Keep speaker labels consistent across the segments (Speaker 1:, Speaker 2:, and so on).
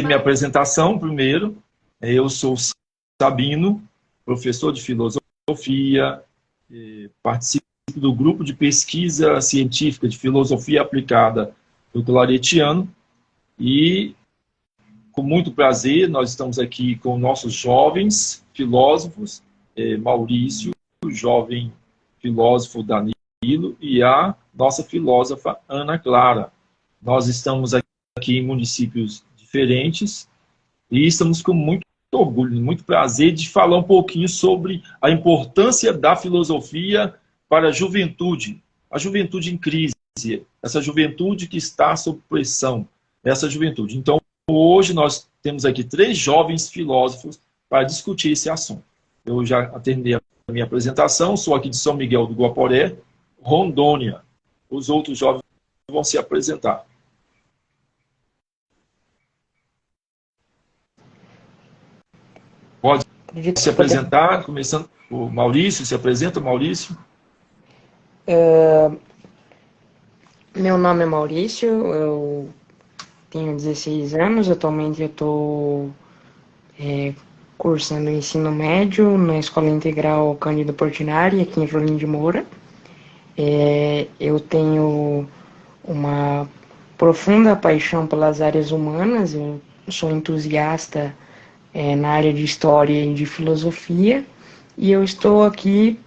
Speaker 1: minha apresentação primeiro. Eu sou Sabino, professor de filosofia, participo do grupo de pesquisa científica de filosofia aplicada do Claretiano e, com muito prazer, nós estamos aqui com nossos jovens filósofos, Maurício, o jovem filósofo Danilo e a nossa filósofa Ana Clara. Nós estamos aqui em municípios diferentes e estamos com muito orgulho, muito prazer de falar um pouquinho sobre a importância da filosofia para a juventude em crise, essa juventude que está sob pressão, essa juventude. Então, hoje nós temos aqui 3 jovens filósofos para discutir esse assunto. Eu já terminei a minha apresentação, sou aqui de São Miguel do Guaporé, Rondônia. Os outros jovens vão se apresentar. Pode se apresentar, começando o Maurício. Se apresenta, Maurício.
Speaker 2: Meu nome é Maurício, eu tenho 16 anos, atualmente eu estou cursando ensino médio na Escola Integral Cândido Portinari, aqui em Rolim de Moura. Eu tenho uma profunda paixão pelas áreas humanas, eu sou entusiasta na área de história e de filosofia, e eu estou aqui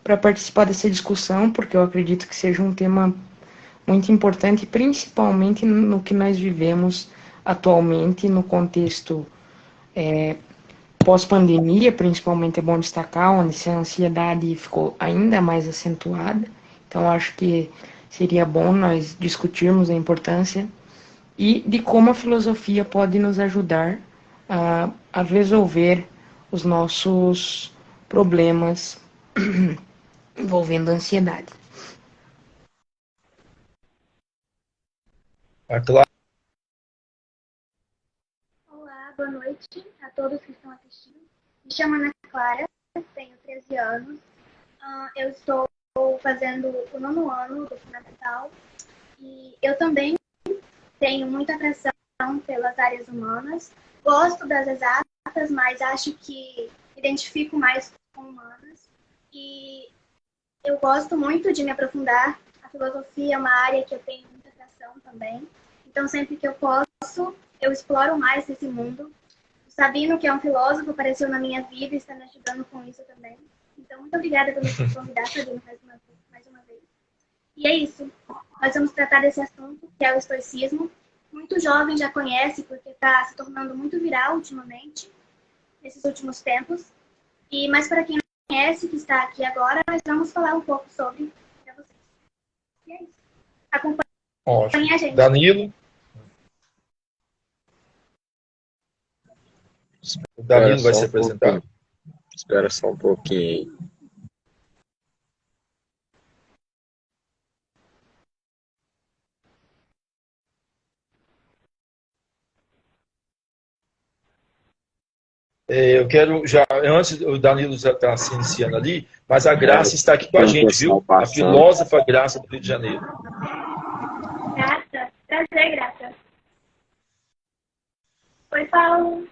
Speaker 2: para participar dessa discussão, porque eu acredito que seja um tema muito importante, principalmente no que nós vivemos atualmente, no contexto pós-pandemia, principalmente é bom destacar, onde essa ansiedade ficou ainda mais acentuada. Então, acho que seria bom nós discutirmos a importância e de como a filosofia pode nos ajudar a resolver os nossos problemas envolvendo a ansiedade.
Speaker 1: Clara.
Speaker 3: Olá, boa noite a todos que estão assistindo. Me chamo Ana Clara, tenho 13 anos. Eu estou fazendo o 9º ano do fundamental e eu também tenho muita atração pelas áreas humanas. Gosto das exatas, mas acho que me identifico mais com humanas. E eu gosto muito de me aprofundar. A filosofia é uma área que eu tenho muita atração também. Então, sempre que eu posso, eu exploro mais esse mundo. O Sabino, que é um filósofo, apareceu na minha vida e está me ajudando com isso também. Então, muito obrigada por me convidar, Sabino, mais uma vez. E é isso. Nós vamos tratar desse assunto, que é o estoicismo. Muito jovem já conhece, porque está se tornando muito viral ultimamente, nesses últimos tempos. Mas para quem não conhece, que está aqui agora, nós vamos falar um pouco sobre para vocês. E é isso. Acompanhe a gente.
Speaker 1: Danilo. O Danilo vai se apresentar.
Speaker 4: Espera só um pouquinho aí.
Speaker 1: Eu quero já, antes o Danilo já está se iniciando ali, mas a Graça está aqui com a gente, viu? A filósofa Graça do Rio de Janeiro.
Speaker 3: Graça, prazer, Graça. Oi, Paulo.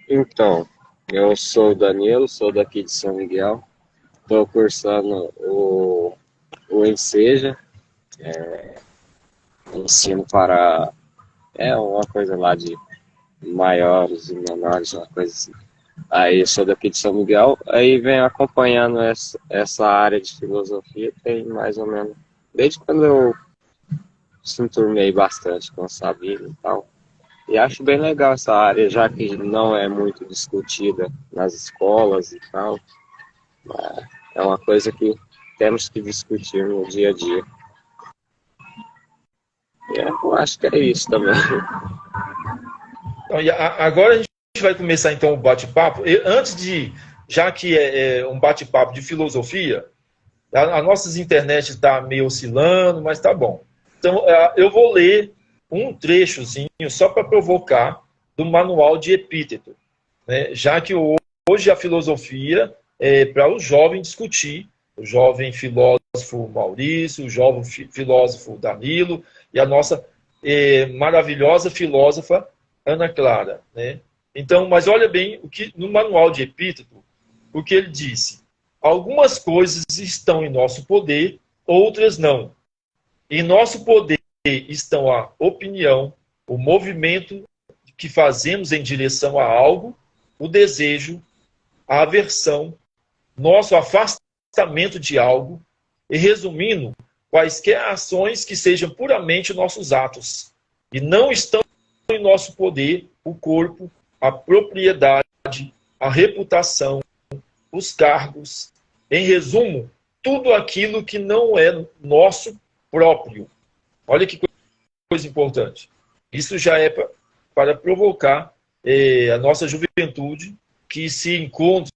Speaker 4: Então, eu sou o Danilo, sou daqui de São Miguel, estou cursando o Enseja, ensino para, uma coisa lá de maiores e menores, uma coisa assim. Aí eu sou daqui de São Miguel, aí venho acompanhando essa área de filosofia, tem mais ou menos, desde quando eu se enturmei bastante com o Sabino e tal. E acho bem legal essa área, já que não é muito discutida nas escolas e tal. É uma coisa que temos que discutir no dia a dia. E eu acho que é isso também.
Speaker 1: Então, agora a gente vai começar então o bate-papo. Antes de, já que é um bate-papo de filosofia, a nossas internet está meio oscilando, mas tá bom. Então eu vou ler um trechozinho só para provocar do manual de Epíteto, né? Já que hoje a filosofia é para o jovem discutir, o jovem filósofo Maurício, o jovem filósofo Danilo e a nossa maravilhosa filósofa Ana Clara, né? Então, mas olha bem o que no manual de Epíteto, o que ele disse: algumas coisas estão em nosso poder, outras não. Em nosso poder estão a opinião, o movimento que fazemos em direção a algo, o desejo, a aversão, nosso afastamento de algo, e resumindo, quaisquer ações que sejam puramente nossos atos. E não estão em nosso poder o corpo, a propriedade, a reputação, os cargos, em resumo, tudo aquilo que não é nosso próprio. Olha que coisa importante. Isso já é para provocar a nossa juventude que se encontra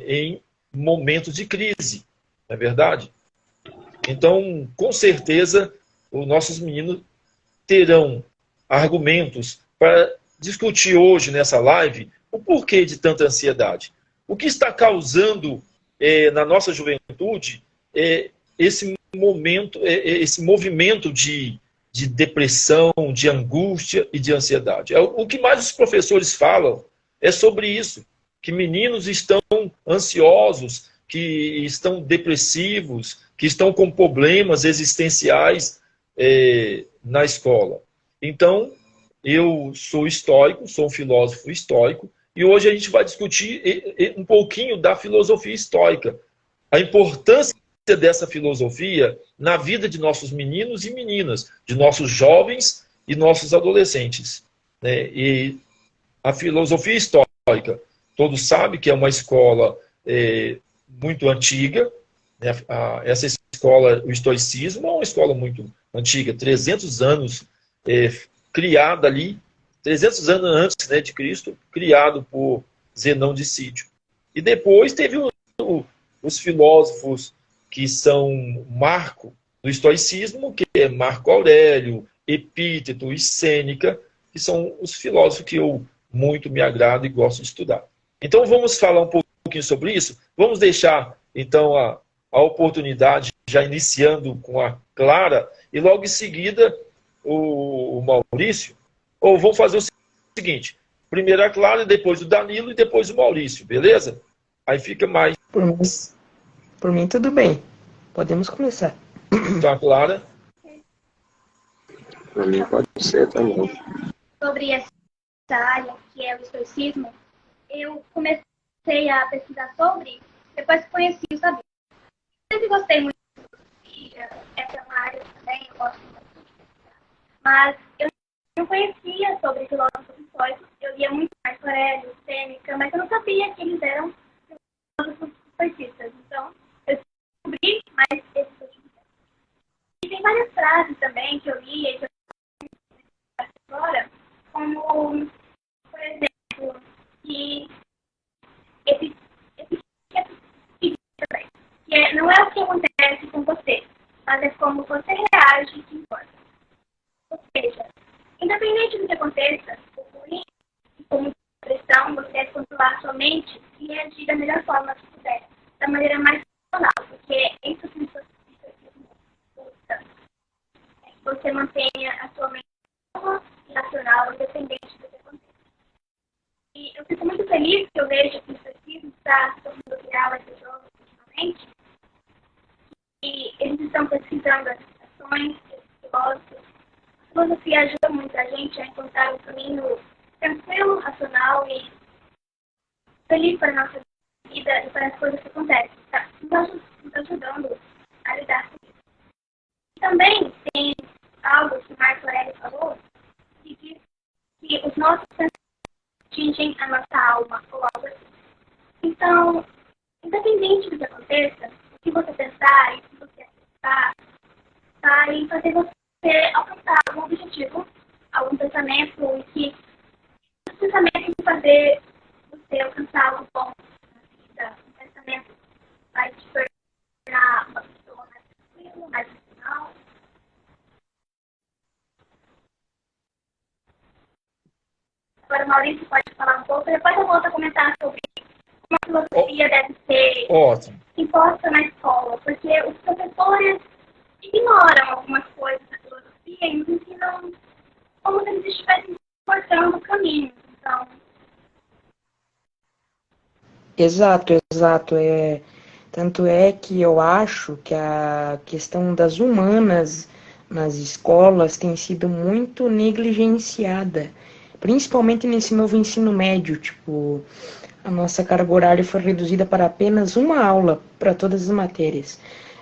Speaker 1: em momentos de crise, não é verdade? Então, com certeza, os nossos meninos terão argumentos para discutir hoje nessa live o porquê de tanta ansiedade. O que está causando na nossa juventude esse movimento de depressão, de angústia e de ansiedade. O que mais os professores falam é sobre isso, que meninos estão ansiosos, que estão depressivos, que estão com problemas existenciais na escola. Então, eu sou estoico, sou um filósofo estoico, e hoje a gente vai discutir um pouquinho da filosofia estoica, a importância dessa filosofia na vida de nossos meninos e meninas, de nossos jovens e nossos adolescentes, né? E a filosofia estoica, todos sabem que é uma escola muito antiga, né? Essa escola, o estoicismo, é uma escola muito antiga, 300 anos, criada ali, 300 anos antes, né, de Cristo, criado por Zenão de Sídio. E depois teve os filósofos que são marco do estoicismo, que é Marco Aurélio, Epíteto e Sêneca, que são os filósofos que eu muito me agrado e gosto de estudar. Então vamos falar um pouquinho sobre isso. Vamos deixar, então, a oportunidade, já iniciando com a Clara, e logo em seguida o Maurício, ou vamos fazer o seguinte, primeiro a Clara, depois o Danilo e depois o Maurício, beleza? Aí fica mais...
Speaker 2: Por mim, tudo bem. Podemos começar.
Speaker 1: Então, a Clara.
Speaker 4: Para mim pode ser também.
Speaker 3: Sobre essa área, que é o estoicismo, eu comecei a pesquisar sobre, depois que conheci o Sabino. Sempre gostei muito de filosofia, essa é uma área também, eu gosto muito de pesquisar. Mas eu não conhecia sobre filósofos estoicos, eu lia muito Marco Aurélio, Sêneca, mas eu não sabia que eles eram filósofos estoicistas. Então, eu descobri mais esses últimos tempos. E tem várias frases também que eu li e que eu agora, como, por exemplo, que não é o que acontece com você, mas é como você reage que importa. Ou seja, independente do que aconteça, o ruim e com muita pressão, você deve controlar sua mente e reagir da melhor forma que puder, da maneira mais racional, porque é isso que busca. É que você mantenha a sua mente racional, independente do que aconteça. E eu fico muito feliz que eu vejo que o estoicismo está se tornando viral entre os jovens ultimamente. E eles estão pesquisando as citações, os filósofos. A filosofia ajuda muito a gente a encontrar um caminho tranquilo, racional e feliz para a nossa vida e para as coisas que acontecem. Está nos ajudando a lidar com isso. E também tem algo que Marco Aurélio falou, que diz que os nossos pensamentos atingem a nossa alma, ou algo assim. Então, independente do que aconteça, o que você pensar e o que você acreditar, vai fazer você alcançar algum objetivo, algum pensamento, e que os pensamentos vão fazer você alcançar algo bom na vida. Um pensamento vai te tornar uma pessoa mais tranquila, mais racional. Agora o Maurício pode falar um pouco, depois eu volto a comentar sobre como a filosofia deve ser imposta na escola, porque os professores ignoram algumas coisas da filosofia e nos ensinam como se eles estivessem mostrando o caminho. Então,
Speaker 2: Exato, exato. Tanto é que eu acho que a questão das humanas nas escolas tem sido muito negligenciada, principalmente nesse novo ensino médio. Tipo, a nossa carga horária foi reduzida para apenas uma aula para todas as matérias.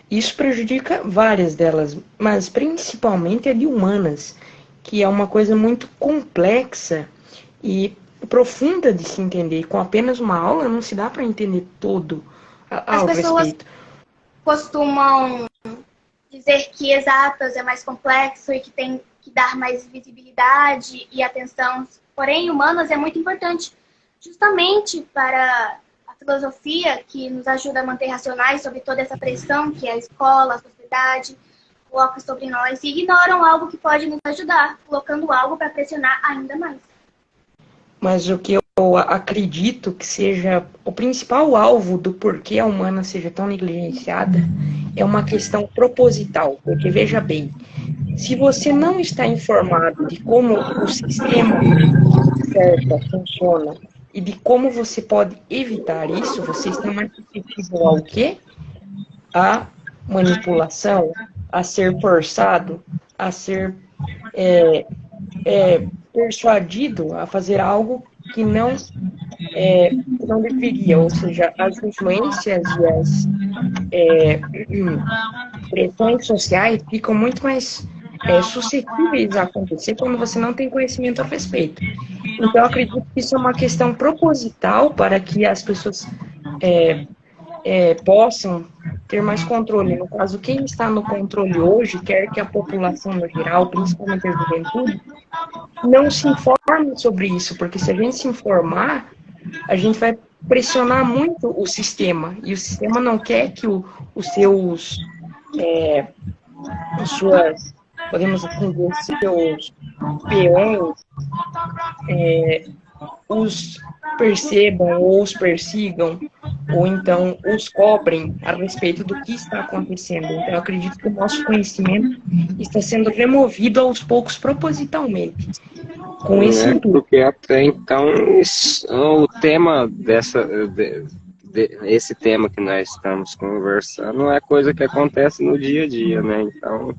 Speaker 2: Isso prejudica várias delas, mas principalmente a de humanas, que é uma coisa muito complexa e profunda de se entender. Com apenas uma aula não se dá para entender todo
Speaker 3: as
Speaker 2: ao
Speaker 3: pessoas
Speaker 2: respeito.
Speaker 3: costumam dizer que exatas é mais complexo e que tem que dar mais visibilidade e atenção. Porém, humanas é muito importante, justamente para a filosofia, que nos ajuda a manter racionais sobre toda essa pressão que a escola, a sociedade coloca sobre nós, e ignoram algo que pode nos ajudar, colocando algo para pressionar ainda mais.
Speaker 2: Mas o que eu acredito que seja o principal alvo do porquê a humana seja tão negligenciada é uma questão proposital. Porque, veja bem, se você não está informado de como o sistema certo funciona e de como você pode evitar isso, você está mais suscetível ao quê? A manipulação, a ser forçado, a ser persuadido a fazer algo que não deveria, ou seja, as influências e as pressões sociais ficam muito mais suscetíveis a acontecer quando você não tem conhecimento a respeito. Então, eu acredito que isso é uma questão proposital para que as pessoas possam ter mais controle. No caso, quem está no controle hoje quer que a população no geral, principalmente a juventude, não se informe sobre isso, porque se a gente se informar, a gente vai pressionar muito o sistema, e o sistema não quer que os seus, as suas, podemos assim dizer, seus peões os percebam ou os persigam, ou então os cobrem a respeito do que está acontecendo. Então, eu acredito que o nosso conhecimento está sendo removido aos poucos propositalmente, com esse intuito.
Speaker 4: Porque até então o tema esse tema que nós estamos conversando é coisa que acontece no dia a dia, né? Então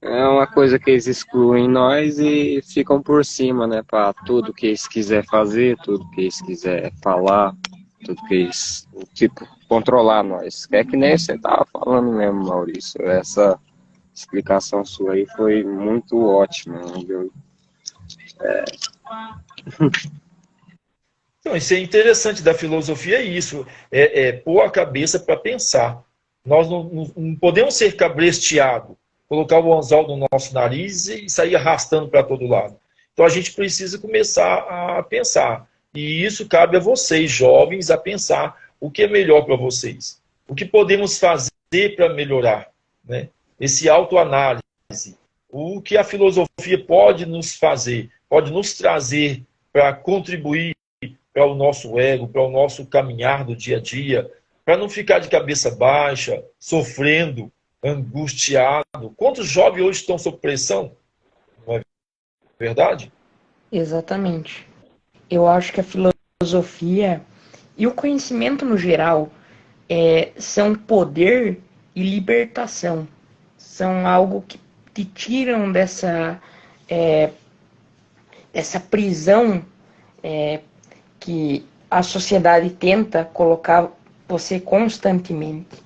Speaker 4: é uma coisa que eles excluem nós e ficam por cima, né? Para tudo que eles quiserem fazer, tudo que eles quiserem falar, tudo que eles, tipo, controlar nós. É que nem você estava falando mesmo, Maurício. Essa explicação sua aí foi muito ótima, entendeu?
Speaker 1: Então, isso é interessante da filosofia, é isso, pôr a cabeça para pensar. Nós não podemos ser cabresteados, colocar o anzol no nosso nariz e sair arrastando para todo lado. Então, a gente precisa começar a pensar. E isso cabe a vocês, jovens, a pensar o que é melhor para vocês. O que podemos fazer para melhorar, né? Esse autoanálise. O que a filosofia pode nos fazer, pode nos trazer para contribuir para o nosso ego, para o nosso caminhar do dia a dia, para não ficar de cabeça baixa, sofrendo, angustiado. Quantos jovens hoje estão sob pressão? Não é verdade?
Speaker 2: Exatamente. Eu acho que a filosofia e o conhecimento no geral são poder e libertação. São algo que te tiram dessa prisão que a sociedade tenta colocar você constantemente.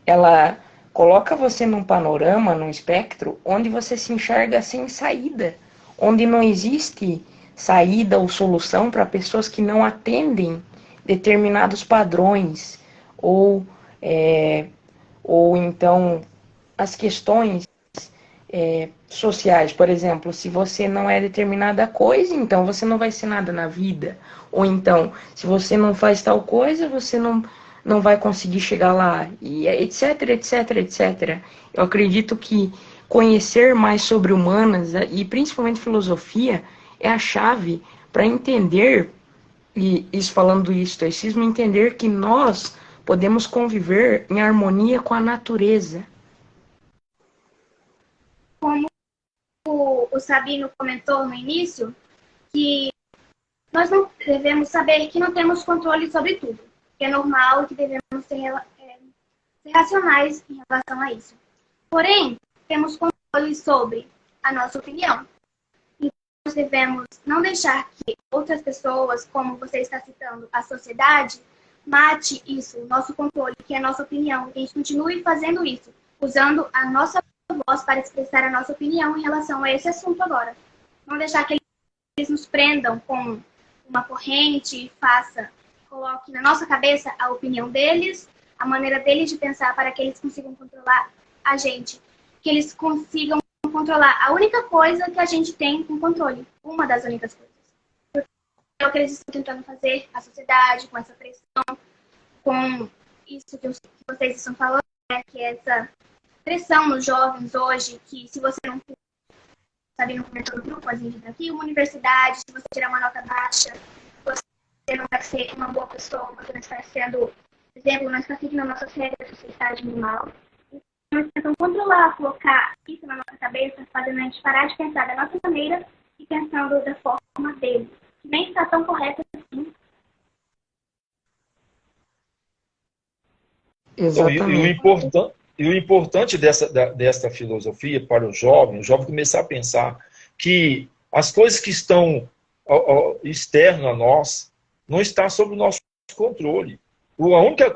Speaker 2: Ela coloca você num panorama, num espectro, onde você se enxerga sem saída, onde não existe saída ou solução para pessoas que não atendem determinados padrões, ou então as questões sociais. Por exemplo, se você não é determinada coisa, então você não vai ser nada na vida. Ou então, se você não faz tal coisa, você não vai conseguir chegar lá, e etc, etc, etc. Eu acredito que conhecer mais sobre humanas, e principalmente filosofia, é a chave para entender, e isso falando do estoicismo, entender que nós podemos conviver em harmonia com a natureza.
Speaker 3: Como o Sabino comentou no início, que nós não devemos saber que não temos controle sobre tudo. Que é normal e que devemos ser racionais em relação a isso. Porém, temos controle sobre a nossa opinião. E nós devemos não deixar que outras pessoas, como você está citando, a sociedade, mate isso, o nosso controle, que é a nossa opinião. E a gente continue fazendo isso, usando a nossa voz para expressar a nossa opinião em relação a esse assunto agora. Não deixar que eles nos prendam com uma corrente e coloque na nossa cabeça a opinião deles, a maneira deles de pensar, para que eles consigam controlar a gente. Que eles consigam controlar a única coisa que a gente tem com controle. Uma das únicas coisas. Porque é o que eles estão tentando fazer, a sociedade, com essa pressão, com isso que vocês estão falando, né, que é essa pressão nos jovens hoje, que se você não sabe, no comentário do grupo, a gente tá aqui, uma universidade, se você tirar uma nota baixa, você não vai ser uma boa pessoa, você não está sendo, por exemplo, não está seguindo a nossa regra da sociedade normal. Então, eles tentam controlar, colocar isso na nossa cabeça, fazendo a gente parar de pensar da nossa maneira e pensando da forma deles, que nem está tão correta assim.
Speaker 2: Exatamente.
Speaker 1: E o importante dessa filosofia para o jovem começar a pensar que as coisas que estão externo a nós não está sob o nosso controle. A única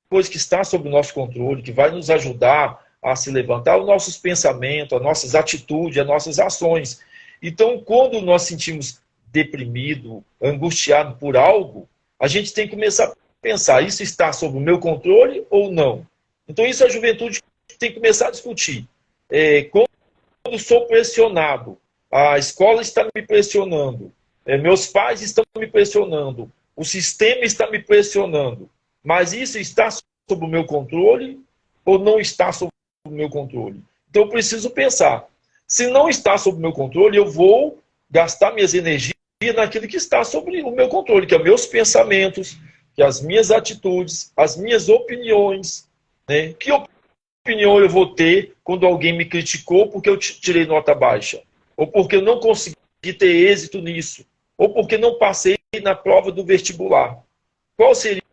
Speaker 1: coisa que está sob o nosso controle, que vai nos ajudar a se levantar, os nossos pensamentos, as nossas atitudes, as nossas ações. Então, quando nós sentimos deprimido, angustiado por algo, a gente tem que começar a pensar, isso está sob o meu controle ou não? Então, isso a juventude tem que começar a discutir. Quando sou pressionado, a escola está me pressionando, meus pais estão me pressionando, o sistema está me pressionando, mas isso está sob o meu controle ou não está sob o meu controle? Então, eu preciso pensar. Se não está sob o meu controle, eu vou gastar minhas energias naquilo que está sob o meu controle, que é meus pensamentos, que as minhas atitudes, as minhas opiniões. Né? Que opinião eu vou ter quando alguém me criticou porque eu tirei nota baixa? Ou porque eu não consegui ter êxito nisso? Ou porque não passei na prova do vestibular? Qual seria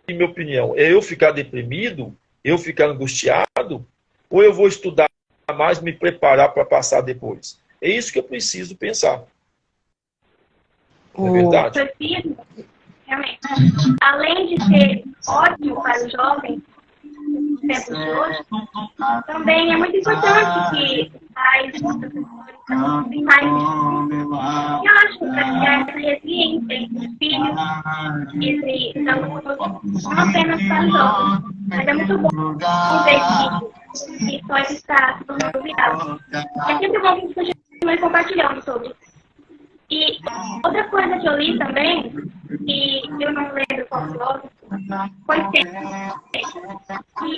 Speaker 1: a minha opinião? É eu ficar deprimido? Eu ficar angustiado? Ou eu vou estudar mais, me preparar para passar depois? É isso que eu preciso pensar. Não é verdade?
Speaker 3: Realmente. Além de ser ótimo para os jovens, nos tempos de hoje, também é muito importante que pais e professores tenham mais eu acho que para criar essa resiliência entre os filhos, entre alunos, não apenas para os jovens, mas é muito bom ver que pode estar se tornando viral. É sempre bom que a gente continue compartilhando sobre. E outra coisa que eu li também, e eu não lembro qual filósofo, foi que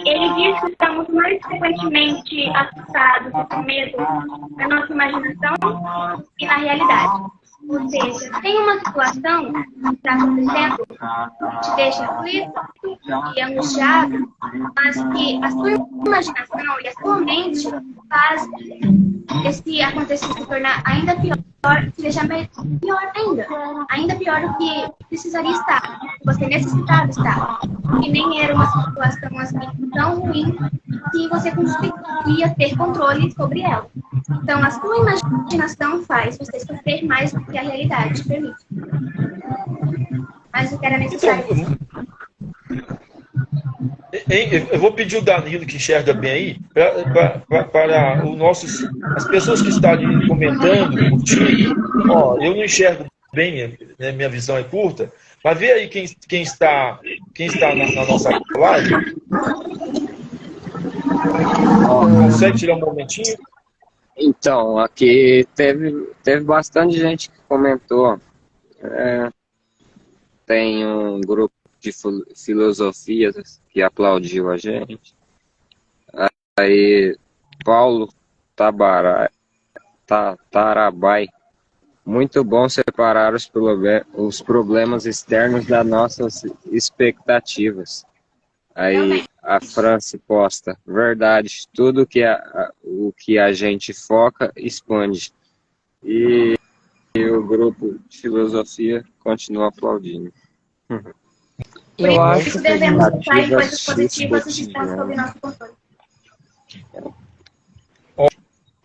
Speaker 3: ele diz que estamos mais frequentemente assustados e com medo na nossa imaginação e na realidade. Ou seja, tem uma situação que está acontecendo que te deixa aflito e angustiado, mas que a sua imaginação e a sua mente faz esse acontecimento se tornar ainda pior, se deixar pior ainda pior do que precisaria estar, você necessitava estar. E nem era uma situação assim tão ruim que você conseguia ter controle sobre ela. Então, a sua imaginação faz você sofrer mais do que a realidade permite. Mas o que era necessário.
Speaker 1: Eu vou pedir o Danilo, que enxerga bem aí, para as pessoas que estão ali comentando, curtindo. Eu não enxergo bem, né, minha visão é curta, mas vê aí quem está na nossa live. Consegue tirar um momentinho?
Speaker 4: Então, aqui teve bastante gente que comentou. Tem um grupo de filosofia que aplaudiu a gente. Aí, Paulo Tarabai. Muito bom separar os problemas externos das nossas expectativas. Aí a Franci posta, verdade, tudo que o que a gente foca expande. E o grupo de filosofia continua aplaudindo.
Speaker 3: Por
Speaker 2: Eu acho
Speaker 3: isso
Speaker 2: que a
Speaker 3: devemos
Speaker 2: gente...
Speaker 3: pensar em coisas
Speaker 4: Expectativas
Speaker 3: positivas que estão sob
Speaker 4: cotidianas.
Speaker 3: nosso controle.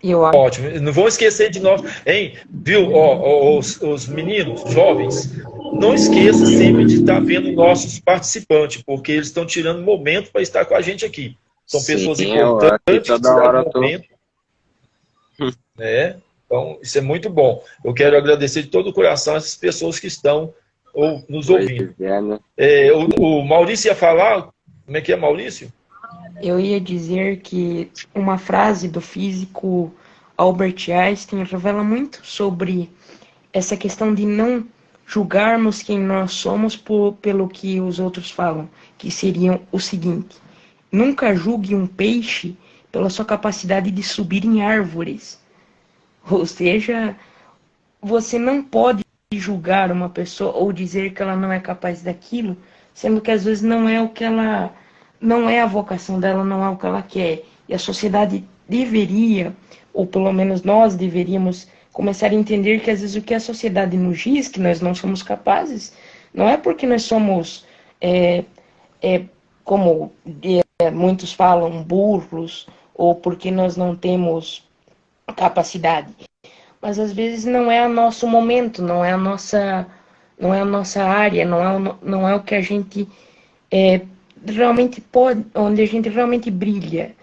Speaker 2: Eu acho.
Speaker 1: Ótimo. Não vão esquecer de nós, hein? Viu? Ó, os meninos, jovens, não esqueça sempre de estar vendo nossos participantes, porque eles estão tirando momento para estar com a gente aqui. São pessoas
Speaker 4: Sim, eu aqui
Speaker 1: importantes que
Speaker 4: toda hora
Speaker 1: tiraram
Speaker 4: tô.
Speaker 1: momento, né? Então, isso é muito bom. Eu quero agradecer de todo o coração essas pessoas que estão nos ouvindo.
Speaker 4: Pois é, né?
Speaker 1: O Maurício ia falar, como é que é, Maurício?
Speaker 2: Eu ia dizer que uma frase do físico Albert Einstein revela muito sobre essa questão de não julgarmos quem nós somos pelo que os outros falam, que seriam o seguinte: nunca julgue um peixe pela sua capacidade de subir em árvores. Ou seja, você não pode julgar uma pessoa ou dizer que ela não é capaz daquilo, sendo que às vezes não é o que ela, não é a vocação dela, não é o que ela quer. E a sociedade deveria, ou pelo menos nós deveríamos começar a entender que às vezes o que a sociedade nos diz que nós não somos capazes, não é porque nós somos, como muitos falam, burros, ou porque nós não temos capacidade, mas às vezes não é o nosso momento, não é a nossa área, não é o que a gente realmente pode, onde a gente realmente brilha.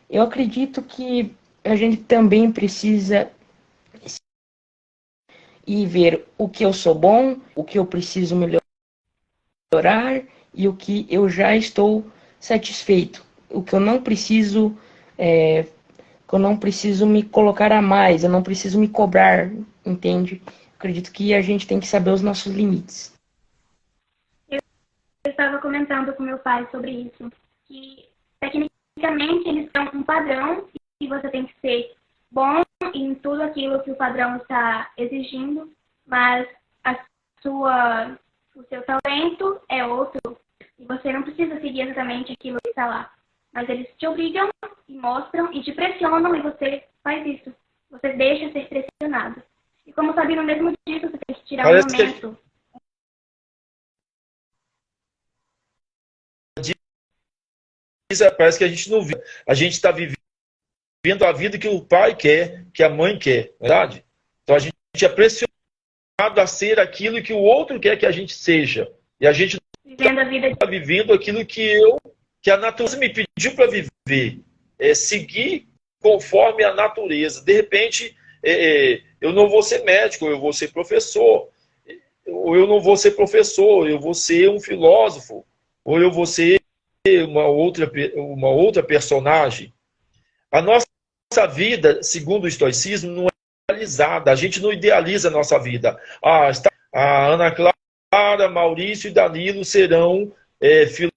Speaker 2: Eu acredito que a gente também precisa ir ver o que eu sou bom, o que eu preciso melhorar e o que eu já estou satisfeito, o que eu não preciso que eu não preciso me colocar a mais, eu não preciso me cobrar, entende? Acredito que a gente tem que saber os nossos limites.
Speaker 3: Eu estava comentando com meu pai sobre isso, que tecnicamente eles são um padrão e você tem que ser bom em tudo aquilo que o padrão está exigindo, mas o seu talento é outro e você não precisa seguir exatamente aquilo que está lá. Mas eles te obrigam e mostram e te pressionam e você faz isso. Você deixa ser pressionado. E como o Sabino mesmo disse, você tem que tirar um momento.
Speaker 1: Parece que a gente não vê. A gente está vivendo a vida que o pai quer, que a mãe quer, não é verdade? Então a gente é pressionado a ser aquilo que o outro quer que a gente seja. E a gente está vivendo aquilo que a natureza me pediu para viver. É seguir conforme a natureza. De repente, eu não vou ser médico, eu vou ser professor. Ou eu não vou ser professor, eu vou ser um filósofo. Ou eu vou ser uma outra personagem. A nossa vida, segundo o estoicismo, não é idealizada. A gente não idealiza a nossa vida. A Ana Clara, Maurício e Danilo serão filósofos.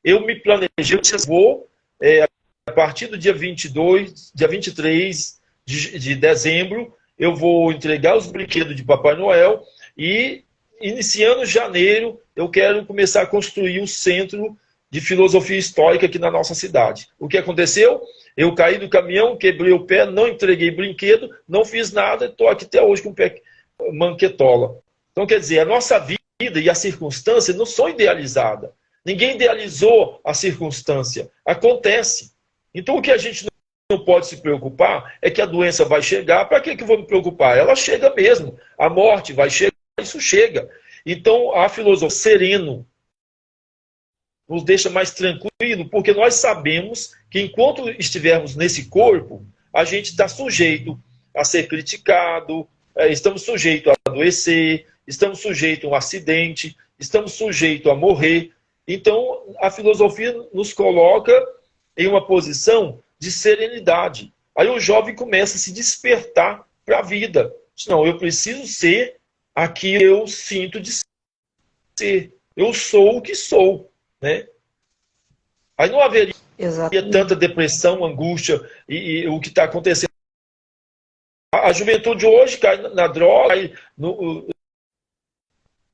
Speaker 1: Eu me planejei, eu vou, a partir do dia 22, dia 23 de dezembro, eu vou entregar os brinquedos de Papai Noel e, iniciando janeiro, eu quero começar a construir um centro de filosofia estoica aqui na nossa cidade. O que aconteceu? Eu caí do caminhão, quebrei o pé, não entreguei brinquedo, não fiz nada, estou aqui até hoje com o pé manquetola. Então, quer dizer, a nossa vida e a circunstância não são idealizadas. Ninguém idealizou a circunstância. Acontece. Então, o que a gente não pode se preocupar é que a doença vai chegar. Para que eu vou me preocupar? Ela chega mesmo. A morte vai chegar. Isso chega. Então, a filosofia sereno nos deixa mais tranquilo, porque nós sabemos que enquanto estivermos nesse corpo, a gente está sujeito a ser criticado, estamos sujeitos a adoecer, estamos sujeitos a um acidente, estamos sujeitos a morrer. Então, a filosofia nos coloca em uma posição de serenidade. Aí o jovem começa a se despertar para a vida. Não, eu preciso ser aquilo que eu sinto de ser. Eu sou o que sou. Né? Aí não haveria tanta depressão, angústia e o que está acontecendo A juventude hoje cai na droga,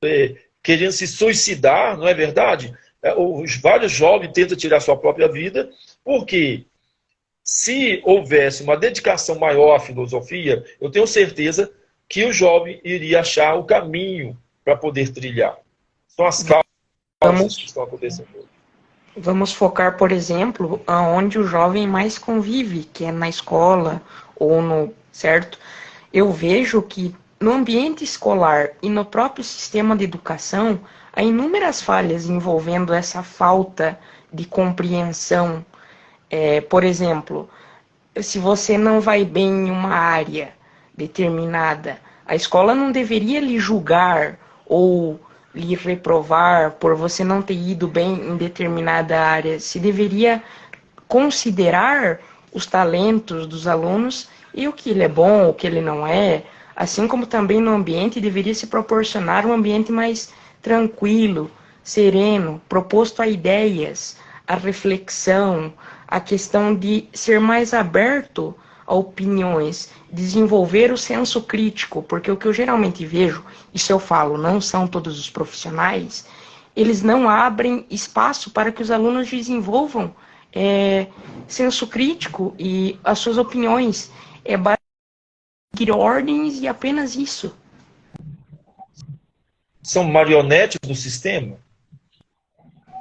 Speaker 1: cai querendo se suicidar, não é verdade? Os vários jovens tentam tirar sua própria vida, porque se houvesse uma dedicação maior à filosofia, eu tenho certeza que o jovem iria achar o caminho para poder trilhar. São as causas que estão acontecendo hoje.
Speaker 2: Vamos focar, por exemplo, aonde o jovem mais convive, que é na escola ou no, certo? Eu vejo que no ambiente escolar e no próprio sistema de educação, há inúmeras falhas envolvendo essa falta de compreensão. Por exemplo, se você não vai bem em uma área determinada, a escola não deveria lhe julgar ou lhe reprovar por você não ter ido bem em determinada área. Se deveria considerar os talentos dos alunos e o que ele é bom, o que ele não é, assim como também no ambiente deveria se proporcionar um ambiente mais tranquilo, sereno, proposto a ideias, a reflexão, a questão de ser mais aberto a opiniões, desenvolver o senso crítico, porque o que eu geralmente vejo, isso eu falo, não são todos os profissionais, eles não abrem espaço para que os alunos desenvolvam senso crítico e as suas opiniões. É seguir ordens e apenas isso.
Speaker 1: São marionetes do sistema?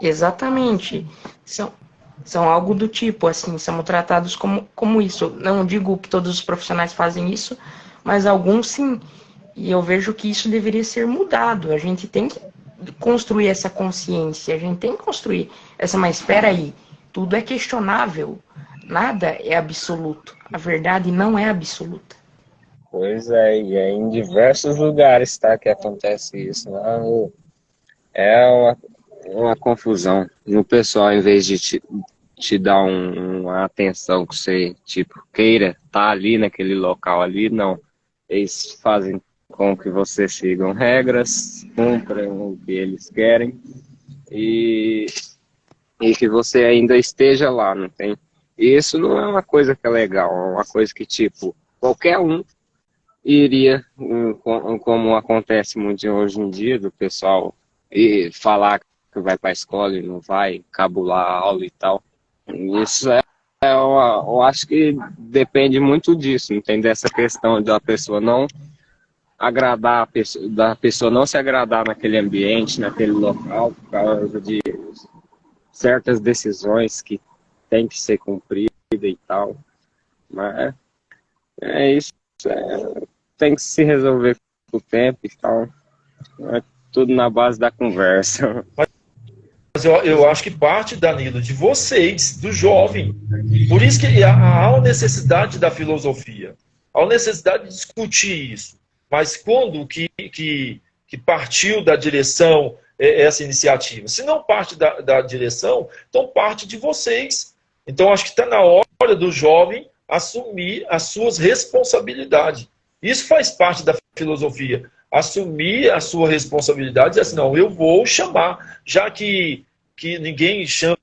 Speaker 2: Exatamente. São algo do tipo, assim, são tratados como isso. Não digo que todos os profissionais fazem isso, mas alguns sim. E eu vejo que isso deveria ser mudado. A gente tem que construir essa consciência, a gente tem que construir essa, mas espera aí, tudo é questionável, nada é absoluto. A verdade não é absoluta.
Speaker 4: Pois é, e é em diversos lugares, tá, que acontece isso, né? É uma confusão. E o pessoal, em vez de te dar uma atenção que você, tipo, queira estar ali naquele local ali, não. Eles fazem com que você sigam regras, cumpram o que eles querem e que você ainda esteja lá, não tem? E isso não é uma coisa que é legal, é uma coisa que, tipo, qualquer um iria, como acontece muito hoje em dia, do pessoal e falar que vai para a escola e não vai, cabular a aula e tal. Isso eu acho que depende muito disso, não tem dessa questão da pessoa não agradar, da pessoa não se agradar naquele ambiente, naquele local, por causa de certas decisões que tem que ser cumprida e tal. Mas é isso, tem que se resolver com o tempo e tal. É tudo na base da conversa.
Speaker 1: Mas eu acho que parte, Danilo, de vocês, do jovem. Por isso que há uma necessidade da filosofia, há uma necessidade de discutir isso. Mas quando que partiu da direção essa iniciativa? Se não parte da direção, então parte de vocês. Então acho que está na hora do jovem assumir as suas responsabilidades. Isso faz parte da filosofia. Assumir a sua responsabilidade e assim, não, eu vou chamar, já que ninguém chama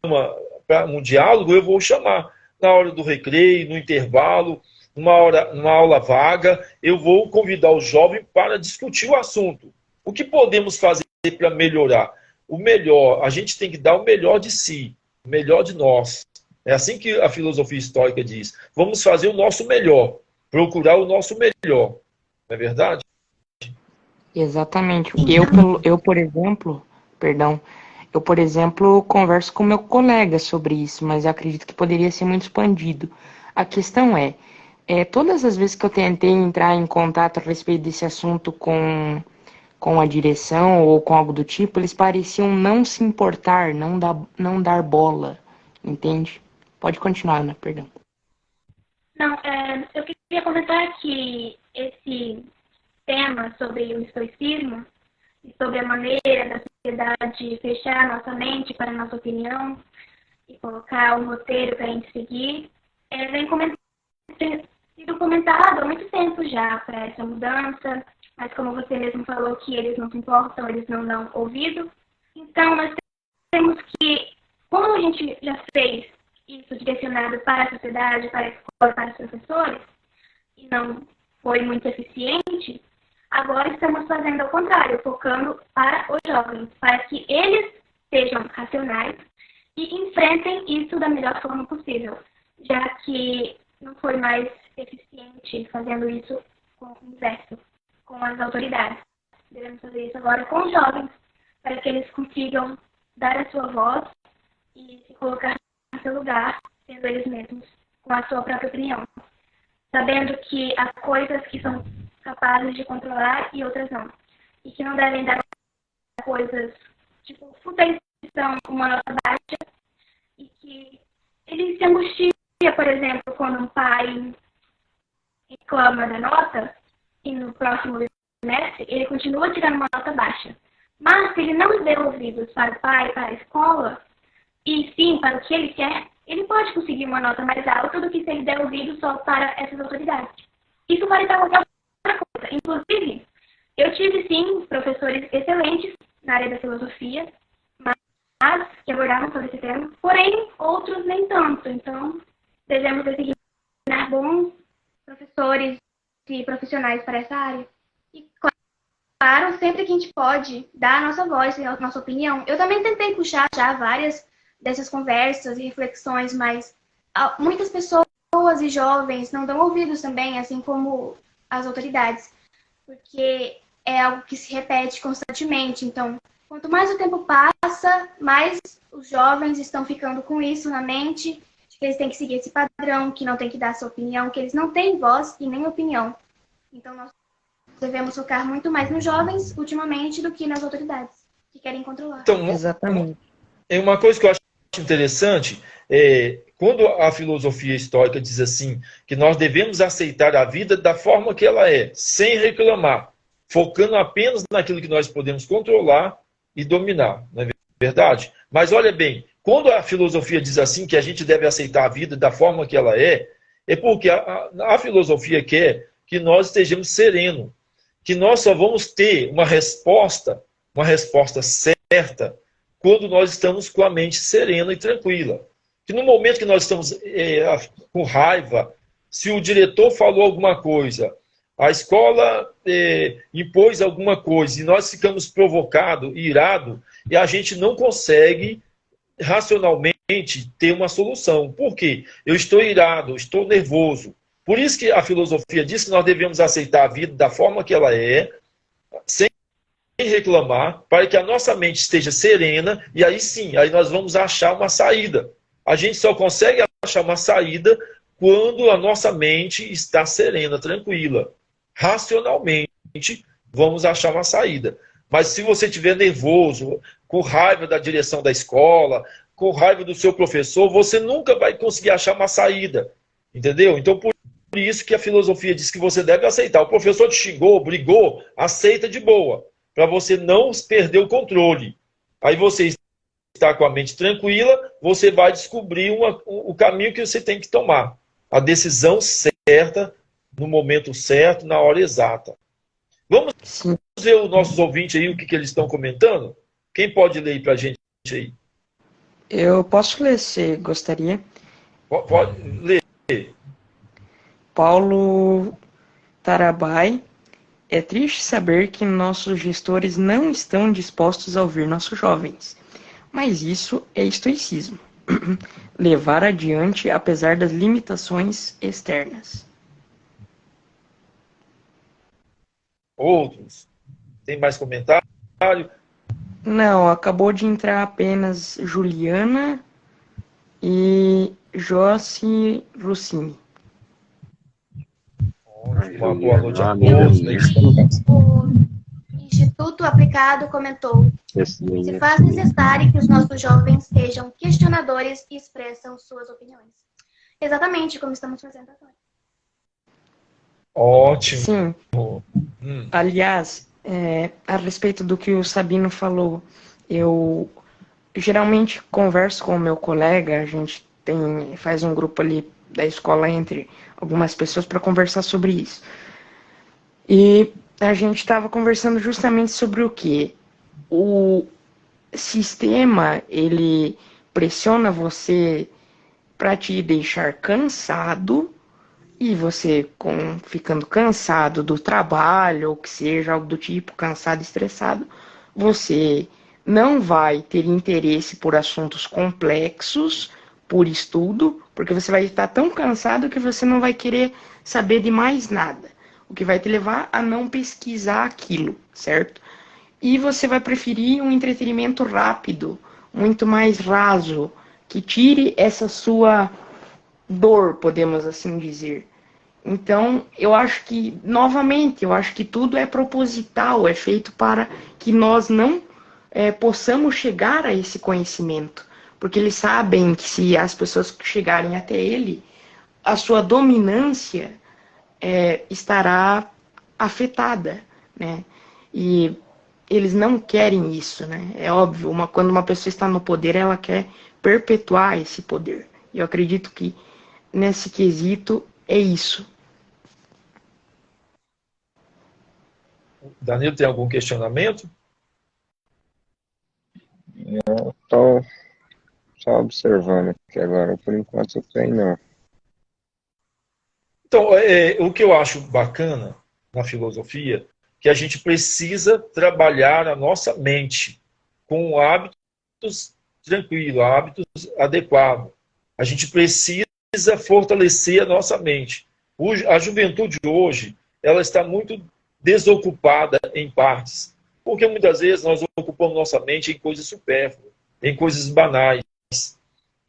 Speaker 1: para um diálogo, eu vou chamar. Na hora do recreio, no intervalo, numa aula vaga, eu vou convidar o jovem para discutir o assunto. O que podemos fazer para melhorar? O melhor, a gente tem que dar o melhor de si, o melhor de nós. É assim que a filosofia histórica diz. Vamos fazer o nosso melhor, procurar o nosso melhor. Não é verdade?
Speaker 2: Exatamente. Por exemplo, converso com meu colega sobre isso, mas eu acredito que poderia ser muito expandido. A questão todas as vezes que eu tentei entrar em contato a respeito desse assunto com a direção ou com algo do tipo, eles pareciam não se importar, não dar bola, entende? Pode continuar, Ana, perdão.
Speaker 3: Não, eu queria comentar que esse tema sobre o estoicismo e sobre a maneira da sociedade fechar nossa mente para a nossa opinião e colocar um roteiro para a gente seguir, vem sido comentado há muito tempo já para essa mudança, mas como você mesmo falou que eles não se importam, eles não dão ouvido. Então, nós temos que, como a gente já fez isso direcionado para a sociedade, para a escola, para os professores, e não foi muito eficiente, agora estamos fazendo ao contrário, focando para os jovens, para que eles sejam racionais e enfrentem isso da melhor forma possível, já que não foi mais eficiente fazendo isso com o inverso, com as autoridades. Devemos fazer isso agora com os jovens, para que eles consigam dar a sua voz e se colocar no seu lugar, sendo eles mesmos, com a sua própria opinião, sabendo que há coisas que são capazes de controlar e outras não, e que não devem dar coisas tipo fúteis, que são uma nota baixa, e que ele se angustia, por exemplo, quando um pai reclama da nota e no próximo semestre ele continua tirando uma nota baixa. Mas se ele não der ouvidos para o pai, para a escola, e sim para o que ele quer, ele pode conseguir uma nota mais alta do que se ele der ouvidos só para essas autoridades. Isso vale para qualquer outra coisa. Inclusive, eu tive sim professores excelentes na área da filosofia, mas que abordavam sobre esse tema, porém outros nem tanto. Então, devemos designar bons professores e profissionais para essa área. E claro, sempre que a gente pode dar a nossa voz e a nossa opinião. Eu também tentei puxar já várias dessas conversas e reflexões, mas muitas pessoas e jovens não dão ouvidos também, assim como as autoridades, porque é algo que se repete constantemente. Então, quanto mais o tempo passa, mais os jovens estão ficando com isso na mente, de que eles têm que seguir esse padrão, que não tem que dar sua opinião, que eles não têm voz e nem opinião. Então, nós devemos focar muito mais nos jovens, ultimamente, do que nas autoridades, que querem controlar.
Speaker 1: Então,
Speaker 2: Exatamente.
Speaker 1: é uma coisa que eu acho interessante, quando a filosofia estoica diz assim, que nós devemos aceitar a vida da forma que ela é, sem reclamar, focando apenas naquilo que nós podemos controlar e dominar, não é verdade? Mas olha bem, quando a filosofia diz assim, que a gente deve aceitar a vida da forma que ela é porque a filosofia quer que nós estejamos serenos, que nós só vamos ter uma resposta certa, quando nós estamos com a mente serena e tranquila. Que no momento que nós estamos com raiva, se o diretor falou alguma coisa, a escola impôs alguma coisa, e nós ficamos provocados, irados, e a gente não consegue racionalmente ter uma solução. Por quê? Eu estou irado, estou nervoso. Por isso que a filosofia diz que nós devemos aceitar a vida da forma que ela é, sem reclamar, para que a nossa mente esteja serena, e aí sim, aí nós vamos achar uma saída. A gente só consegue achar uma saída quando a nossa mente está serena, tranquila. Racionalmente, vamos achar uma saída. Mas se você estiver nervoso, com raiva da direção da escola, com raiva do seu professor, você nunca vai conseguir achar uma saída. Entendeu? Então, por isso que a filosofia diz que você deve aceitar. O professor te xingou, brigou, aceita de boa, para você não perder o controle. Aí você está com a mente tranquila, você vai descobrir o caminho que você tem que tomar. A decisão certa, no momento certo, na hora exata. Vamos ver os nossos ouvintes aí, o que eles estão comentando? Quem pode ler para a gente aí?
Speaker 2: Eu posso ler, se gostaria.
Speaker 1: Pode ler.
Speaker 2: Paulo Tarabai. É triste saber que nossos gestores não estão dispostos a ouvir nossos jovens. Mas isso é estoicismo. Levar adiante apesar das limitações externas.
Speaker 1: Outros? Tem mais comentário?
Speaker 2: Não, acabou de entrar apenas Juliana e Josi Rossini.
Speaker 1: Uma boa noite a
Speaker 4: Amiga
Speaker 1: todos.
Speaker 4: minha.
Speaker 3: O Instituto Aplicado comentou: se faz necessário que os nossos jovens sejam questionadores e expressam suas opiniões. Exatamente como estamos fazendo agora.
Speaker 1: Ótimo.
Speaker 2: Sim. Aliás, a respeito do que o Sabino falou, eu geralmente converso com o meu colega, a gente faz um grupo ali da escola entre algumas pessoas para conversar sobre isso. E a gente estava conversando justamente sobre o que? O sistema, ele pressiona você para te deixar cansado E você, ficando cansado do trabalho, ou que seja, algo do tipo, cansado, estressado, você não vai ter interesse por assuntos complexos, por estudo, porque você vai estar tão cansado que você não vai querer saber de mais nada. O que vai te levar a não pesquisar aquilo, certo? E você vai preferir um entretenimento rápido, muito mais raso, que tire essa sua dor, podemos assim dizer. Então, eu acho que, novamente, eu acho que tudo é proposital, é feito para que nós não possamos chegar a esse conhecimento. Porque eles sabem que se as pessoas chegarem até ele, a sua dominância estará afetada, né? E eles não querem isso, né? É óbvio, quando uma pessoa está no poder, ela quer perpetuar esse poder. E eu acredito que nesse quesito é isso.
Speaker 1: Danilo, tem algum questionamento?
Speaker 4: Estou só observando aqui agora, por enquanto eu tenho não.
Speaker 1: Então, o que eu acho bacana na filosofia, que a gente precisa trabalhar a nossa mente com hábitos tranquilos, hábitos adequados. A gente precisa fortalecer a nossa mente. A juventude hoje, ela está muito desocupada em partes, porque muitas vezes nós ocupamos nossa mente em coisas supérfluas, em coisas banais.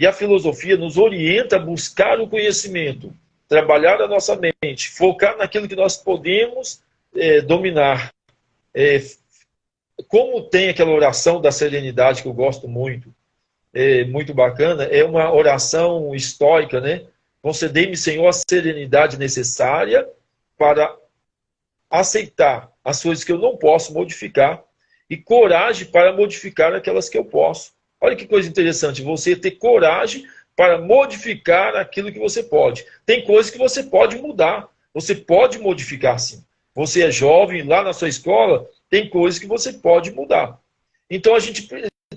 Speaker 1: E a filosofia nos orienta a buscar o conhecimento, trabalhar a nossa mente, focar naquilo que nós podemos dominar. Como tem aquela oração da serenidade que eu gosto muito, muito bacana, é uma oração estoica, né? Concedei-me, Senhor, a serenidade necessária para aceitar as coisas que eu não posso modificar e coragem para modificar aquelas que eu posso. Olha que coisa interessante, você ter coragem para modificar aquilo que você pode. Tem coisas que você pode mudar, você pode modificar sim. Você é jovem, lá na sua escola, tem coisas que você pode mudar. Então a gente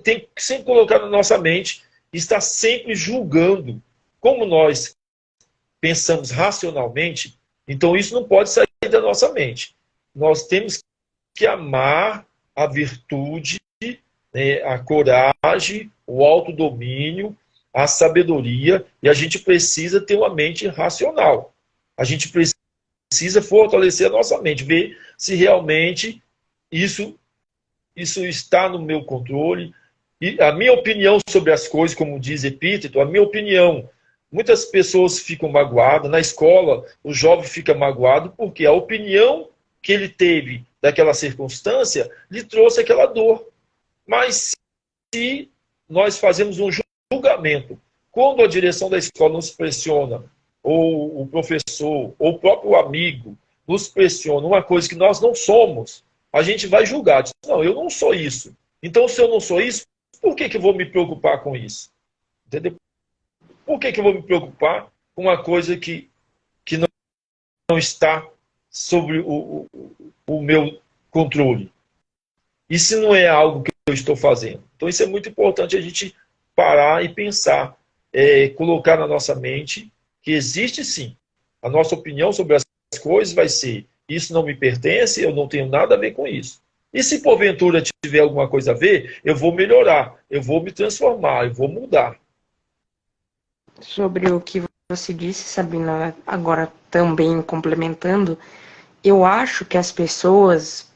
Speaker 1: tem que sempre colocar na nossa mente, estar sempre julgando. Como nós pensamos racionalmente, então isso não pode sair da nossa mente. Nós temos que amar a virtude, né, a coragem, o autodomínio, a sabedoria, e a gente precisa ter uma mente racional. A gente precisa fortalecer a nossa mente, ver se realmente isso está no meu controle. E a minha opinião sobre as coisas, como diz Epíteto, a minha opinião, muitas pessoas ficam magoadas, na escola o jovem fica magoado porque a opinião que ele teve daquela circunstância lhe trouxe aquela dor. Mas se nós fazemos um julgamento, quando a direção da escola nos pressiona, ou o professor, ou o próprio amigo nos pressiona, uma coisa que nós não somos, a gente vai julgar. Diz, não, eu não sou isso. Então, se eu não sou isso, por que eu vou me preocupar com isso? Entendeu? Por que eu vou me preocupar com uma coisa que não está sobre o meu controle? E se não é algo que eu estou fazendo? Então, isso é muito importante a gente parar e pensar, colocar na nossa mente que existe sim. A nossa opinião sobre as coisas vai ser: isso não me pertence, eu não tenho nada a ver com isso. E se porventura tiver alguma coisa a ver, eu vou melhorar, eu vou me transformar, eu vou mudar.
Speaker 2: Sobre o que você disse, Sabina, agora também complementando, eu acho que as pessoas,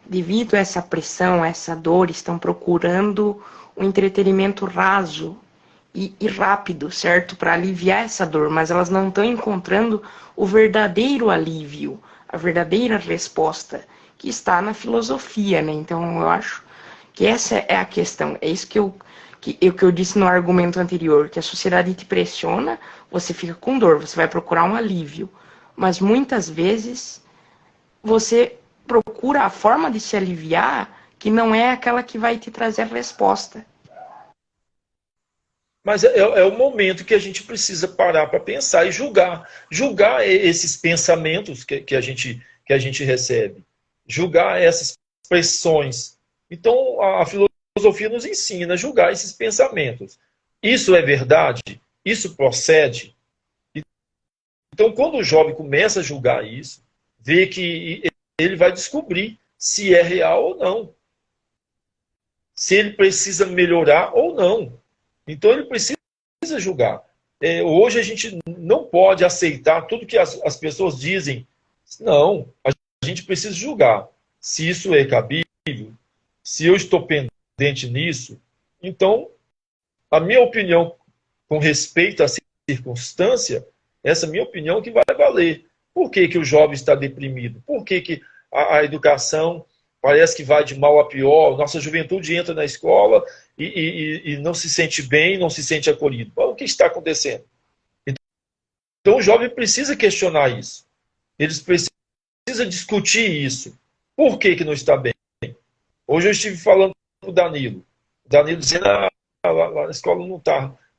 Speaker 2: devido a essa pressão, a essa dor, estão procurando um entretenimento raso e rápido, certo? Para aliviar essa dor, mas elas não estão encontrando o verdadeiro alívio, a verdadeira resposta, que está na filosofia, né? Então eu acho que essa é a questão. É isso que eu disse no argumento anterior, que a sociedade te pressiona, você fica com dor, você vai procurar um alívio. Mas muitas vezes você procura a forma de se aliviar que não é aquela que vai te trazer a resposta.
Speaker 1: Mas é o momento que a gente precisa parar para pensar e julgar. Julgar esses pensamentos que a gente recebe. Julgar essas pressões. Então, a filosofia nos ensina a julgar esses pensamentos. Isso é verdade? Isso procede? Então, quando o jovem começa a julgar isso, vê que ele vai descobrir se é real ou não. Se ele precisa melhorar ou não. Então, ele precisa julgar. Hoje, a gente não pode aceitar tudo que as pessoas dizem. Não, a gente precisa julgar. Se isso é cabível, se eu estou pendente nisso, então, a minha opinião com respeito à circunstância, essa minha opinião que vai valer. Por que, que o jovem está deprimido? Por que, que a educação parece que vai de mal a pior? Nossa juventude entra na escola e não se sente bem, não se sente acolhido. O que está acontecendo? Então o jovem precisa questionar isso. Eles precisam discutir isso. Por que, que não está bem? Hoje eu estive falando com o Danilo. O Danilo dizendo que lá na escola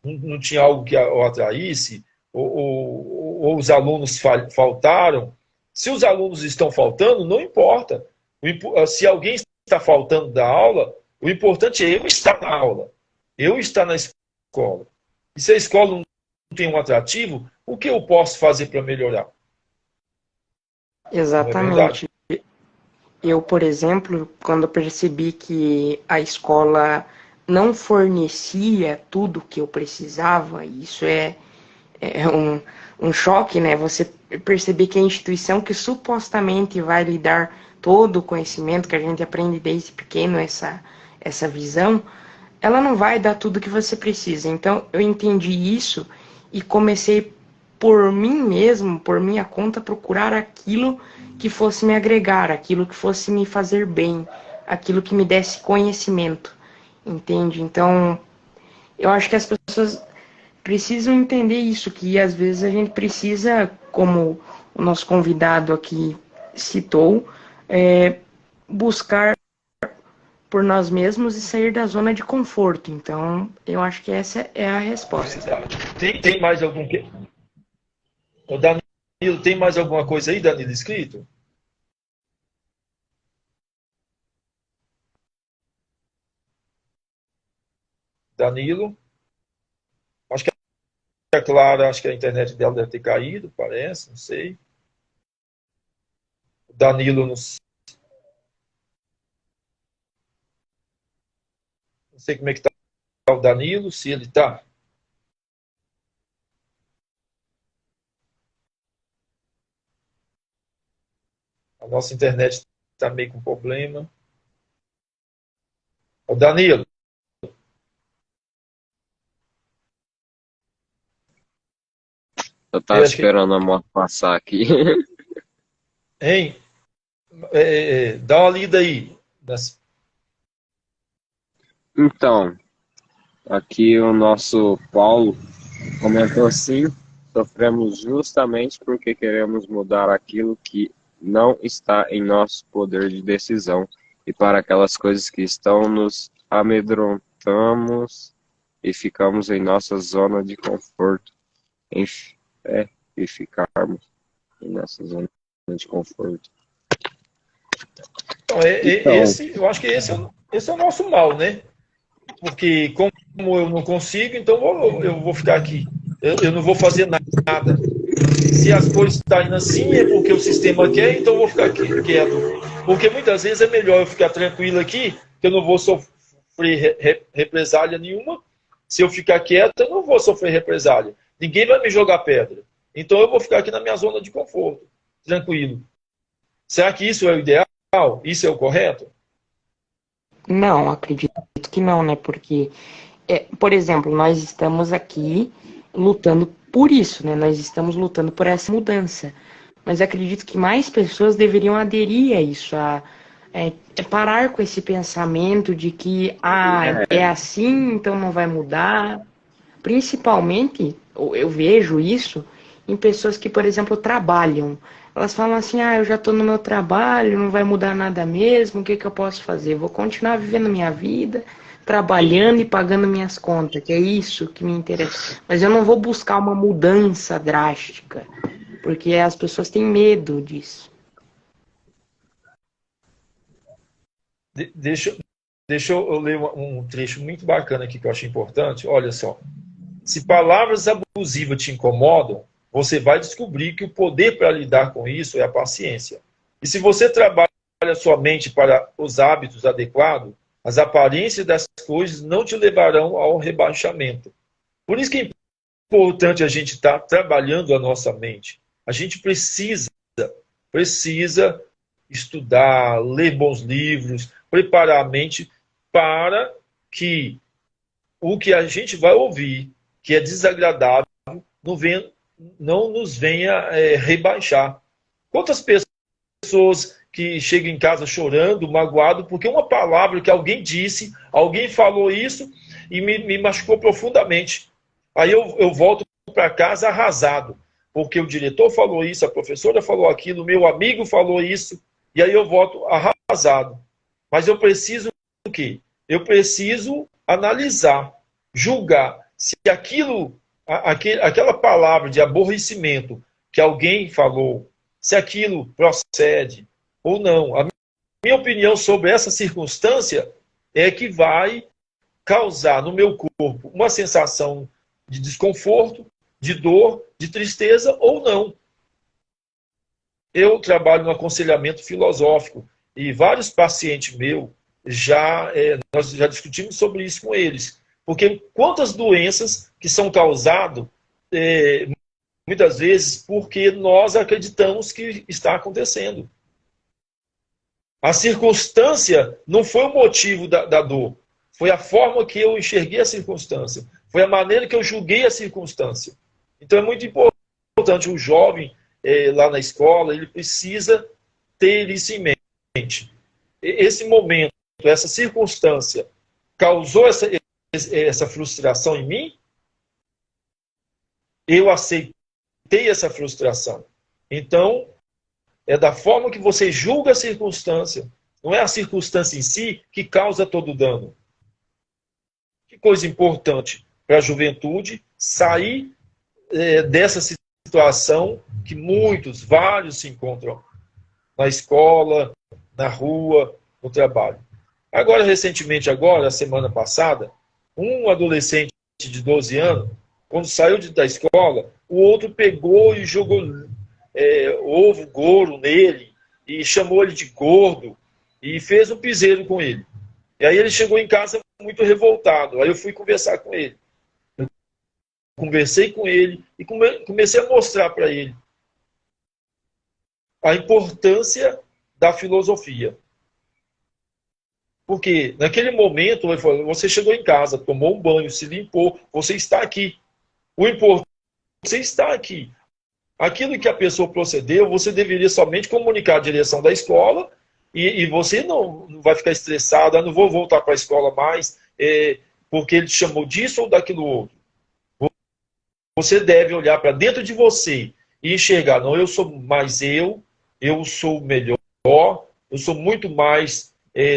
Speaker 1: não tinha algo que o atraísse, ou os alunos faltaram. Se os alunos estão faltando, não importa. Se alguém está faltando da aula, o importante é eu estar na aula, eu estar na escola. E se a escola não tem um atrativo, o que eu posso fazer para melhorar?
Speaker 2: Exatamente. Eu, por exemplo, quando eu percebi que a escola não fornecia tudo que eu precisava, isso é um choque, né? Você perceber que a instituição que supostamente vai lhe dar todo o conhecimento que a gente aprende desde pequeno, essa visão, ela não vai dar tudo que você precisa. Então, eu entendi isso e comecei por mim mesmo, por minha conta, procurar aquilo que fosse me agregar, aquilo que fosse me fazer bem, aquilo que me desse conhecimento, entende? Então, eu acho que as pessoas precisam entender isso, que às vezes a gente precisa, como o nosso convidado aqui citou, buscar por nós mesmos e sair da zona de conforto. Então, eu acho que essa é a resposta.
Speaker 1: Tem mais algum... O Danilo, tem mais alguma coisa aí, Danilo, escrito? Danilo? Acho que a Clara, acho que a internet dela deve ter caído, parece, não sei. O Danilo, não sei como é que está o Danilo, se ele está. A nossa internet está meio com problema. O Danilo.
Speaker 4: Eu estava esperando a moto passar aqui.
Speaker 1: Hein? Dá uma lida aí.
Speaker 4: Então, aqui o nosso Paulo comentou assim: sofremos justamente porque queremos mudar aquilo que não está em nosso poder de decisão, e para aquelas coisas que estão nos amedrontamos e ficamos em nossa zona de conforto, e ficarmos em nossa zona de conforto.
Speaker 1: Então, eu acho que esse é o nosso mal, né? Porque como eu não consigo, então eu vou ficar aqui. Eu não vou fazer nada. Se as coisas estão indo assim, é porque o sistema quer, então eu vou ficar aqui, quieto. Porque muitas vezes é melhor eu ficar tranquilo aqui, que eu não vou sofrer represália nenhuma. Se eu ficar quieto, eu não vou sofrer represália. Ninguém vai me jogar pedra. Então eu vou ficar aqui na minha zona de conforto, tranquilo. Será que isso é o ideal? Isso é o correto?
Speaker 2: Não, acredito que não, né? Porque, por exemplo, nós estamos aqui lutando por isso, né? Nós estamos lutando por essa mudança. Mas acredito que mais pessoas deveriam aderir a isso, parar com esse pensamento de que é assim, então não vai mudar. Principalmente, eu vejo isso em pessoas que, por exemplo, trabalham. Elas falam assim, eu já estou no meu trabalho, não vai mudar nada mesmo, o que eu posso fazer? Vou continuar vivendo minha vida, trabalhando e pagando minhas contas, que é isso que me interessa. Mas eu não vou buscar uma mudança drástica, porque as pessoas têm medo disso.
Speaker 1: Deixa eu ler um trecho muito bacana aqui que eu acho importante. Olha só. Se palavras abusivas te incomodam, você vai descobrir que o poder para lidar com isso é a paciência. E se você trabalha a sua mente para os hábitos adequados, as aparências das coisas não te levarão ao rebaixamento. Por isso que é importante a gente estar trabalhando a nossa mente. A gente precisa estudar, ler bons livros, preparar a mente para que o que a gente vai ouvir, que é desagradável, não nos venha rebaixar. Quantas pessoas que chegam em casa chorando, magoado, porque uma palavra que alguém disse, alguém falou isso e me machucou profundamente. Aí eu volto para casa arrasado, porque o diretor falou isso, a professora falou aquilo, o meu amigo falou isso, e aí eu volto arrasado. Mas eu preciso o quê? Eu preciso analisar, julgar se aquela palavra de aborrecimento que alguém falou, se aquilo procede ou não. A minha opinião sobre essa circunstância é que vai causar no meu corpo uma sensação de desconforto, de dor, de tristeza ou não. Eu trabalho no aconselhamento filosófico e vários pacientes meus nós já discutimos sobre isso com eles. Porque quantas doenças que são causadas, muitas vezes, porque nós acreditamos que está acontecendo. A circunstância não foi o motivo da dor. Foi a forma que eu enxerguei a circunstância. Foi a maneira que eu julguei a circunstância. Então é muito importante o jovem lá na escola, ele precisa ter isso em mente. Esse momento, essa circunstância, causou essa frustração em mim? Eu aceitei essa frustração. Então, é da forma que você julga a circunstância. Não é a circunstância em si que causa todo o dano. Que coisa importante para a juventude sair dessa situação que vários se encontram na escola, na rua, no trabalho. Agora, recentemente, a semana passada, um adolescente de 12 anos, quando saiu da escola, o outro pegou e jogou ovo, goro nele, e chamou ele de gordo, e fez um piseiro com ele. E aí ele chegou em casa muito revoltado. Aí eu fui conversar com ele. Eu conversei com ele e comecei a mostrar para ele a importância da filosofia. Porque naquele momento ele falou, você chegou em casa, tomou um banho, se limpou, você está aqui. O importante é você está aqui. Aquilo que a pessoa procedeu, você deveria somente comunicar a direção da escola e você não vai ficar estressado, não vou voltar para a escola mais, porque ele te chamou disso ou daquilo outro. Você deve olhar para dentro de você e enxergar, não, eu sou mais eu sou melhor, eu sou muito mais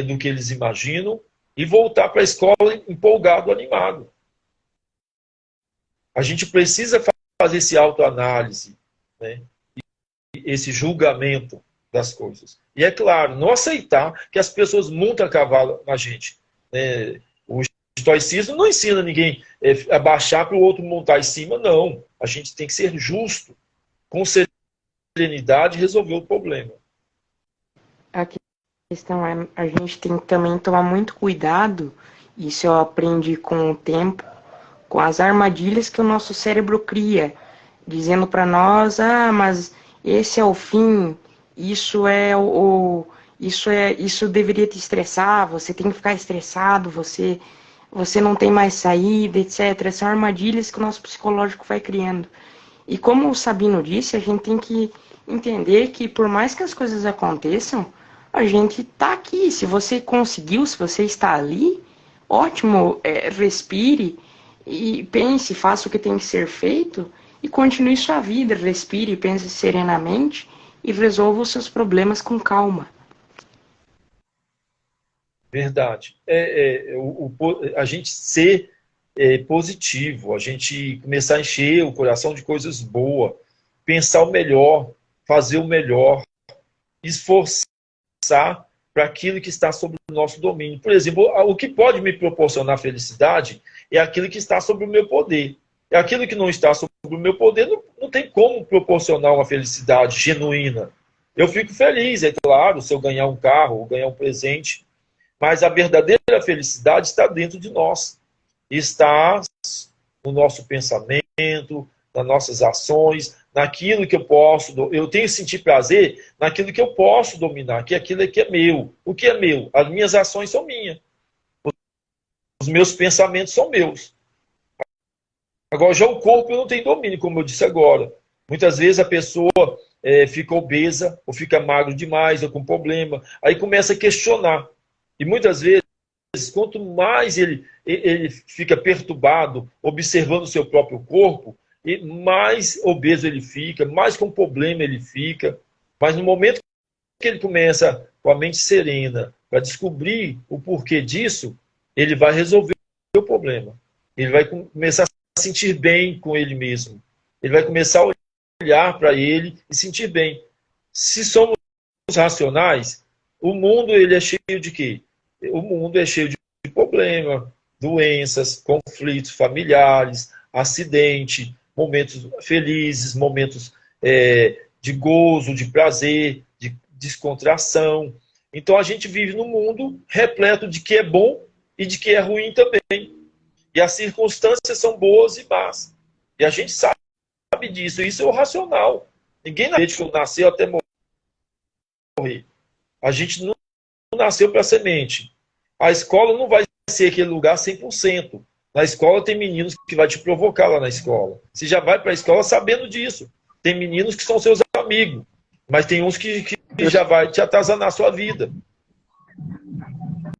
Speaker 1: do que eles imaginam, e voltar para a escola empolgado, animado. A gente precisa fazer esse autoanálise, né? Esse julgamento das coisas. E é claro, não aceitar que as pessoas montam a cavalo na gente. O estoicismo não ensina ninguém a baixar para o outro montar em cima, não. A gente tem que ser justo, com serenidade, resolver o problema.
Speaker 2: A questão é, a gente tem que também tomar muito cuidado, isso eu aprendi com o tempo, com as armadilhas que o nosso cérebro cria, dizendo para nós, mas esse é o fim, isso deveria te estressar, você tem que ficar estressado, você não tem mais saída, etc. São armadilhas que o nosso psicológico vai criando. E como o Sabino disse, a gente tem que entender que por mais que as coisas aconteçam, a gente está aqui. Se você conseguiu, se você está ali, ótimo, respire e pense, faça o que tem que ser feito e continue sua vida, respire, pense serenamente e resolva os seus problemas com calma.
Speaker 1: Verdade. A gente ser positivo, a gente começar a encher o coração de coisas boas, pensar o melhor, fazer o melhor, esforçar para aquilo que está sob o nosso domínio. Por exemplo, o que pode me proporcionar felicidade é aquilo que está sob o meu poder. É aquilo que não está sob o meu poder, não não tem como proporcionar uma felicidade genuína. Eu fico feliz, é claro, se eu ganhar um carro ou ganhar um presente, mas a verdadeira felicidade está dentro de nós. Está no nosso pensamento, nas nossas ações, naquilo que eu posso... Eu tenho que sentir prazer naquilo que eu posso dominar, que aquilo que é meu. O que é meu? As minhas ações são minhas. Os meus pensamentos são meus. Agora, já o corpo eu não tenho domínio, como eu disse agora. Muitas vezes a pessoa fica obesa, ou fica magro demais, ou com problema. Aí começa a questionar. E muitas vezes, quanto mais ele fica perturbado, observando o seu próprio corpo, e mais obeso ele fica, mais com problema ele fica. Mas no momento que ele começa com a mente serena, para descobrir o porquê disso, ele vai resolver o problema. Ele vai começar a sentir bem com ele mesmo. Ele vai começar a olhar para ele e sentir bem. Se somos racionais, o mundo ele é cheio de quê? O mundo é cheio de problema, doenças, conflitos familiares, acidente, momentos felizes, momentos de gozo, de prazer, de descontração. Então a gente vive num mundo repleto de que é bom e de que é ruim também. E as circunstâncias são boas e más. E a gente sabe disso. Isso é o racional. Ninguém nasceu até morrer. A gente não nasceu para semente. A escola não vai ser aquele lugar 100%. Na escola tem meninos que vai te provocar lá na escola. Você já vai para a escola sabendo disso. Tem meninos que são seus amigos. Mas tem uns que já vai te atazanar a sua vida.